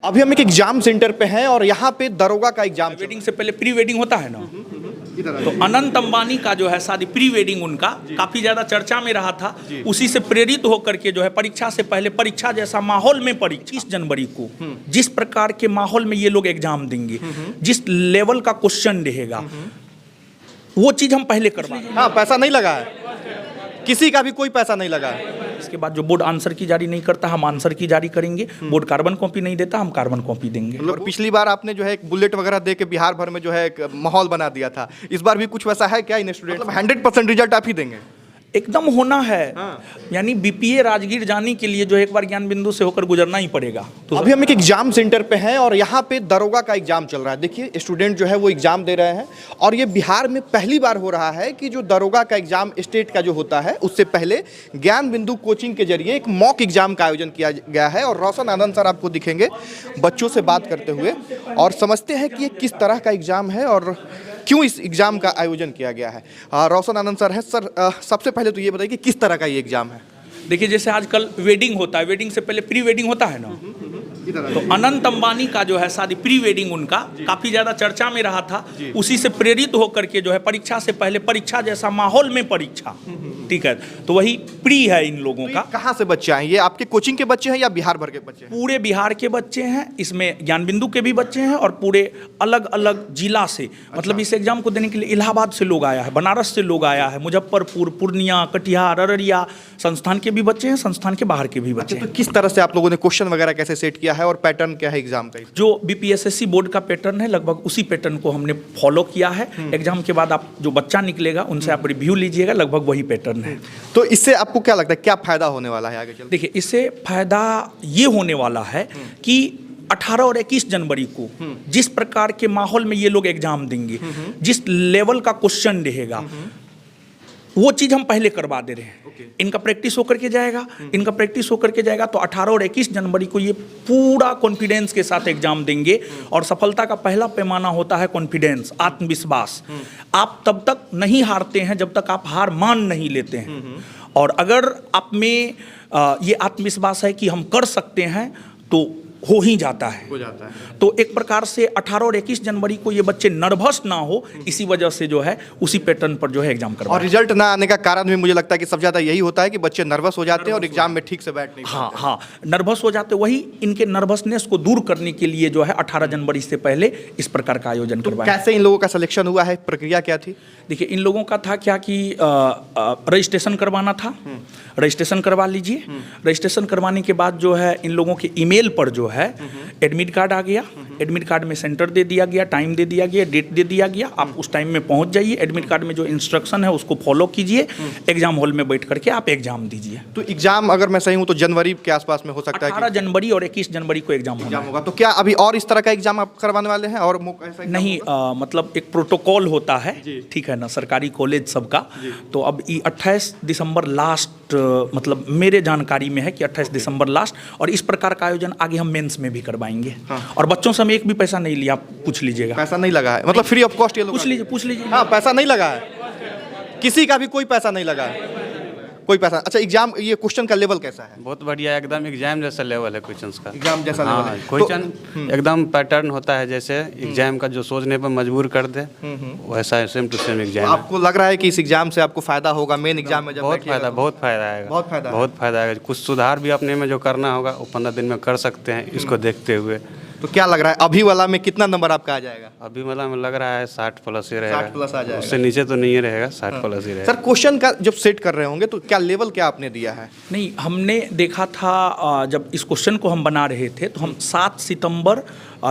अभी हम एक एग्जाम सेंटर पे हैं और यहाँ पे दरोगा का एग्जाम वेडिंग से पहले प्री वेडिंग होता है ना, तो अनंत अंबानी का जो है शादी प्री वेडिंग उनका काफी ज्यादा चर्चा में रहा था। उसी से प्रेरित होकर के जो है परीक्षा से पहले परीक्षा जैसा माहौल में 21 जनवरी को जिस प्रकार के माहौल में ये लोग एग्जाम देंगे, जिस लेवल का क्वेश्चन रहेगा, वो चीज हम पहले करवा। हाँ, पैसा नहीं लगा है, किसी का भी कोई पैसा नहीं लगा है। इसके बाद जो बोर्ड आंसर की जारी नहीं करता, हम आंसर की जारी करेंगे। बोर्ड कार्बन कॉपी नहीं देता, हम कार्बन कॉपी देंगे। और पिछली बार आपने जो है एक बुलेट वगैरह दे के बिहार भर में जो है एक माहौल बना दिया था, इस बार भी कुछ वैसा है क्या इन स्टूडेंट? मतलब 100% रिजल्ट आप ही देंगे? एकदम होना है। हाँ। यानी बीपीए राजगीर जाने के लिए जो एक बार ज्ञान बिंदु से होकर गुजरना ही पड़ेगा। तो अभी हम एक एग्जाम सेंटर पे हैं और यहाँ पे दरोगा का एग्जाम चल रहा है। देखिए स्टूडेंट जो है वो एग्जाम दे रहे हैं और ये बिहार में पहली बार हो रहा है कि जो दरोगा का एग्जाम स्टेट का जो होता है उससे पहले ज्ञान बिंदु कोचिंग के जरिए एक मॉक एग्जाम का आयोजन किया गया है। और रोशन आनंद सर आपको दिखेंगे बच्चों से बात करते हुए और समझते हैं कि ये किस तरह का एग्जाम है और क्यों इस एग्जाम का आयोजन किया गया है। रोशन आनंद सर है। सर सबसे पहले तो ये बताइए कि किस तरह का ये एग्जाम है? देखिए जैसे आजकल वेडिंग होता है, वेडिंग से पहले प्री वेडिंग होता है ना, तो अनंत अंबानी का जो है शादी प्री वेडिंग उनका काफी ज्यादा चर्चा में रहा था। उसी से प्रेरित होकर के जो है परीक्षा से पहले परीक्षा जैसा माहौल में परीक्षा, ठीक है, तो वही प्री है इन लोगों का। कहाँ से बच्चे हैं? ये आपके कोचिंग के बच्चे हैं या बिहार भर के बच्चे हैं? पूरे बिहार के बच्चे हैं, इसमें ज्ञान बिंदु के भी बच्चे हैं और पूरे अलग अलग जिला से, मतलब इस एग्जाम को देने के लिए इलाहाबाद से लोग आया है, बनारस से लोग आया है, मुजफ्फरपुर, पूर्णिया, कटिहार, अररिया, संस्थान के भी बच्चे हैं, संस्थान के बाहर के भी बच्चे हैं। तो किस तरह से आप लोगों ने क्वेश्चन वगैरह कैसे सेट किया है और पैटर्न क्या है एग्जाम का? जो बीपीएसएससी बोर्ड का पैटर्न है लगभग उसी पैटर्न को हमने फॉलो किया है। एग्जाम के बाद आप जो बच्चा निकलेगा उनसे आप रिव्यू लीजिएगा, लगभग वही पैटर्न है। तो इससे आपको क्या लगता है, क्या फायदा होने वाला है आगे चल? देखिए इससे फायदा ये होने वाला है कि 18 और 21 जनवरी को जिस प्रकार के माहौल में ये लोग एग्जाम देंगे, जिस लेवल का क्वेश्चन रहेगा, वो चीज हम पहले करवा दे रहे हैं। इनका प्रैक्टिस होकर के जाएगा, इनका प्रैक्टिस होकर के जाएगा, तो 18 और 21 जनवरी को ये पूरा कॉन्फिडेंस के साथ एग्जाम देंगे। और सफलता का पहला पैमाना होता है कॉन्फिडेंस, आत्मविश्वास। आप तब तक नहीं हारते हैं जब तक आप हार मान नहीं लेते हैं। और अगर आप में ये आत्मविश्वास है कि हम कर सकते हैं तो हो ही जाता है, हो जाता है। तो एक प्रकार से 18 और 21 जनवरी को ये बच्चे नर्वस ना हो, इसी वजह से जो है उसी पैटर्न पर जो है एग्जाम करवाएं। और रिजल्ट ना आने का कारण भी मुझे लगता है कि सबसे ज़्यादा यही होता है कि बच्चे नर्वस हो जाते हैं और एग्जाम में ठीक से बैठ नहीं पाते। हाँ, नर्वस हो जाते, वही इनके नर्वसनेस को दूर करने के लिए जो है 18 जनवरी से पहले इस प्रकार का आयोजन करवाएं। कैसे इन लोगों का सिलेक्शन हुआ है, प्रक्रिया क्या थी? देखिए इन लोगों का था क्या कि रजिस्ट्रेशन करवाना था, रजिस्ट्रेशन करवा लीजिए। रजिस्ट्रेशन करवाने के बाद जो है इन लोगों के ईमेल पर जो है एडमिट कार्ड आ गया, एडमिट कार्ड में सेंटर दे दिया गया, टाइम दे दिया गया, डेट दे दिया गया। आप उस टाइम में पहुंच जाइए, एडमिट कार्ड में जो इंस्ट्रक्शन है उसको फॉलो कीजिए, एग्जाम हॉल में बैठ करके आप एग्जाम दीजिए। तो एग्जाम अगर मैं सही हूं तो जनवरी के आसपास में हो सकता है? 18 जनवरी और 21 जनवरी को एग्जाम होगा। तो क्या अभी और इस तरह का एग्जाम आप करवाने वाले हैं? और नहीं, मतलब एक प्रोटोकॉल होता है, ठीक है ना, सरकारी कॉलेज सबका। तो अब 28 दिसंबर लास्ट, मतलब मेरे जानकारी में है कि 28 दिसंबर लास्ट, और इस प्रकार का आयोजन आगे हम मेंस में भी करवाएंगे। और बच्चों से हमें एक भी पैसा नहीं लिया, आप पूछ लीजिएगा। पैसा नहीं लगा है, मतलब फ्री ऑफ कॉस्ट? ये लोग पूछ लीजिए। हाँ, पैसा नहीं लगा है, किसी का भी कोई पैसा नहीं लगा है, कोई पैसा। अच्छा, एग्जाम ये क्वेश्चन का लेवल कैसा है? बहुत बढ़िया, एकदम एग्जाम जैसा लेवल है क्वेश्चंस का। एग्जाम जैसा लेवल है क्वेश्चन एकदम पैटर्न होता है, जैसे एग्जाम का जो सोचने पर मजबूर कर दे, वैसा सेम टू सेम एग्जाम। आपको लग रहा है कि इस एग्जाम से आपको फायदा होगा मेन एग्जाम में? जब बहुत फायदा आएगा, बहुत फायदा आएगा। कुछ सुधार भी अपने में जो करना होगा वो 15 दिन में कर सकते हैं, इसको देखते हुए। तो क्या लग रहा है अभी वाला में कितना नंबर आपका आ जाएगा? अभी वाला में लग रहा है 60 प्लस ही रहेगा। 60 प्लस आ जाएगा, उससे नीचे तो नहीं रहेगा, 60 प्लस ही रहेगा। सर क्वेश्चन का जब सेट कर रहे होंगे तो क्या लेवल क्या आपने दिया है? नहीं, हमने देखा था जब इस क्वेश्चन को हम बना रहे थे तो हम 7 सितंबर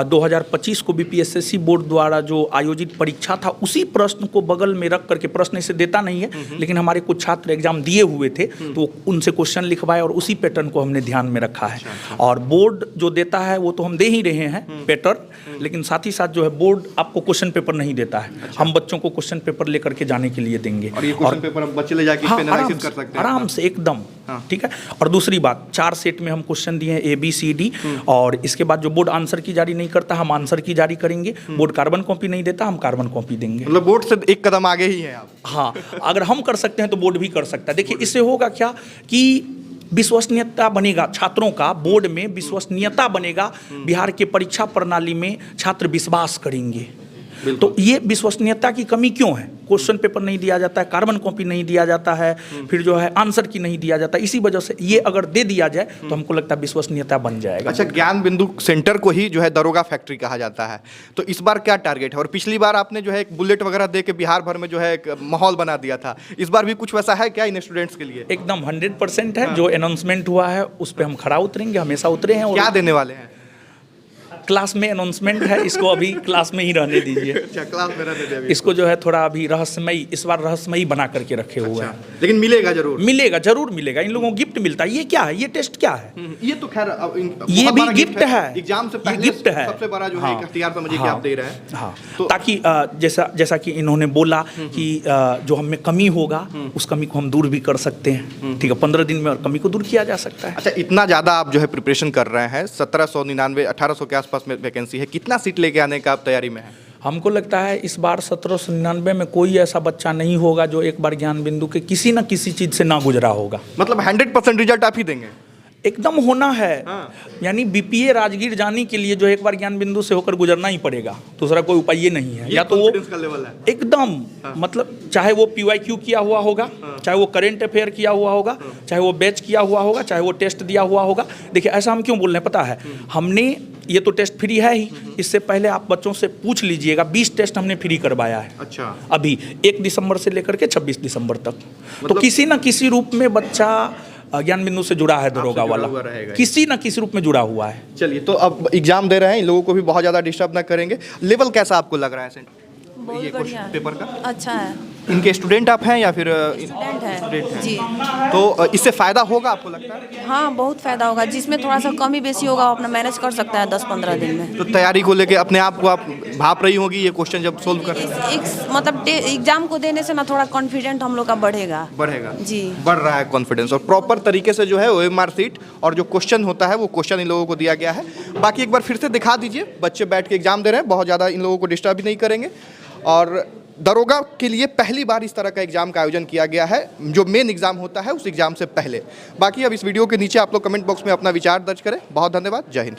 2025 को बीपीएसएससी बोर्ड द्वारा जो आयोजित परीक्षा था उसी प्रश्न को बगल में रख करके, प्रश्न इसे देता नहीं है लेकिन हमारे कुछ छात्र एग्जाम दिए हुए थे तो उनसे क्वेश्चन लिखवाए और उसी पैटर्न को हमने ध्यान में रखा है। और बोर्ड जो देता है वो तो हम दे ही रहे हैं पैटर्न, लेकिन साथ ही साथ जो है बोर्ड आपको क्वेश्चन पेपर नहीं देता है। हम बच्चों को क्वेश्चन पेपर लेकर के जाने के लिए देंगे और ये क्वेश्चन पेपर हम बच्चे ले जाके इस पे एनालिसिस कर सकते हैं आराम से एकदम, ठीक है। और दूसरी बात, 4 सेट में हम क्वेश्चन दिए हैं ABCD, और इसके बाद जो बोर्ड आंसर की जारी नहीं करता हम आंसर की जारी करेंगे। बोर्ड कार्बन कॉपी नहीं देता, हम कार्बन कॉपी देंगे। मतलब बोर्ड से एक कदम आगे ही है आप? हाँ, अगर हम कर सकते हैं तो बोर्ड भी कर सकता है। देखिए इससे होगा क्या कि विश्वसनीयता बनेगा छात्रों का, बोर्ड में विश्वसनीयता बनेगा, बिहार के परीक्षा प्रणाली में छात्र विश्वास करेंगे। तो ये विश्वसनीयता की कमी क्यों है? क्वेश्चन पेपर नहीं दिया जाता है, कार्बन कॉपी नहीं दिया जाता है, फिर जो है आंसर की नहीं दिया जाता, इसी वजह से ये अगर दे दिया जाए तो हमको लगता है विश्वसनीयता बन जाएगा। अच्छा, ज्ञान बिंदु सेंटर को ही जो है दरोगा फैक्ट्री कहा जाता है, तो इस बार क्या टारगेट है? और पिछली बार आपने जो है एक बुलेट वगैरह दे के बिहार भर में जो है एक माहौल बना दिया था, इस बार भी कुछ वैसा है क्या इन स्टूडेंट्स के लिए? एकदम 100% है। जो अनाउंसमेंट हुआ है उस पर हम खरा उतरेंगे, हमेशा उतरे हैं। क्या देने वाले हैं? क्लास में अनाउंसमेंट है, इसको अभी क्लास में ही रहने दीजिए। अच्छा, क्लास में रहने दीजिए। इसको जो है थोड़ा अभी रहस्यमयी, इस बार रहस्यमयी बना करके रखे हुए हैं। लेकिन मिलेगा जरूर? मिलेगा, जरूर मिलेगा। इन लोगों को गिफ्ट मिलता है। ये क्या है? ये टेस्ट क्या है? ये तो खैर ये भी गिफ्ट है। एग्जाम से ये पहले गिफ्ट है, सबसे बड़ा जो है एक इख्तियार समझिए कि आप दे रहे हैं। हाँ, ताकि जैसा कि इन्होंने बोला कि जो हमें कमी होगा उस कमी को हम दूर भी कर सकते हैं। ठीक है, 15 दिन में और कमी को दूर किया जा सकता है। अच्छा, इतना ज़्यादा आप जो है प्रिपरेशन कर रहे हैं, 1799 1800 के आसपास में वैकेंसी है, कितना सीट लेके आने का आप तैयारी में है? हमको लगता है इस बार 1799 में कोई ऐसा बच्चा नहीं होगा जो एक बार ज्ञान बिंदु के किसी न किसी चीज़ से ना गुजरा होगा। मतलब 100% रिजल्ट आप ही देंगे? एकदम होना है। हाँ। यानी बीपीए राजगीर जाने के लिए जो एक बार ज्ञान बिंदु से होकर गुजरना ही पड़ेगा, दूसरा कोई उपाय ये नहीं है। या तो वो का लेवल है एकदम, मतलब चाहे वो PYQ किया हुआ होगा, चाहे वो करेंट अफेयर किया हुआ होगा, चाहे वो बैच किया हुआ होगा, चाहे वो टेस्ट दिया हुआ होगा। देखिए, ऐसा हम क्यों बोल रहे हैं पता है? हमने ये तो टेस्ट फ्री है ही, इससे पहले आप बच्चों से पूछ लीजिएगा, 20 टेस्ट हमने फ्री करवाया है। अच्छा। अभी 1 दिसंबर से लेकर के 26 दिसंबर तक। तो किसी न किसी रूप में बच्चा ज्ञान बिंदु से जुड़ा है, दरोगा वाला किसी न किसी रूप में जुड़ा हुआ है। चलिए, तो अब एग्जाम दे रहे हैं, इन लोगों को भी बहुत ज़्यादा डिस्टर्ब ना करेंगे। लेवल कैसा आपको लग रहा है बहुत ये बढ़िया पेपर का? अच्छा है। इनके स्टूडेंट आप हैं या फिर स्टूडेंट है स्टूडेंट हैं? जी। तो इससे फ़ायदा होगा आपको लगता है? हाँ, बहुत फायदा होगा। जिसमें थोड़ा सा कमी बेसी होगा वो अपना मैनेज कर सकता है 10-15 दिन में। तो तैयारी को लेके अपने आप को आप भाप रही होगी ये क्वेश्चन जब सोल्व कर मतलब एग्जाम को देने से ना थोड़ा कॉन्फिडेंट हम लोग का बढ़ेगा जी, बढ़ रहा है कॉन्फिडेंस। और प्रॉपर तरीके से जो है OMR सीट और जो क्वेश्चन होता है वो क्वेश्चन इन लोगों को दिया गया है। बाकी एक बार फिर से दिखा दीजिए, बच्चे बैठ के एग्जाम दे रहे हैं, बहुत ज़्यादा इन लोगों को डिस्टर्ब भी नहीं करेंगे। और दरोगा के लिए पहली बार इस तरह का एग्जाम का आयोजन किया गया है, जो मेन एग्जाम होता है उस एग्जाम से पहले। बाकी अब इस वीडियो के नीचे आप लोग कमेंट बॉक्स में अपना विचार दर्ज करें। बहुत धन्यवाद। जय हिंद।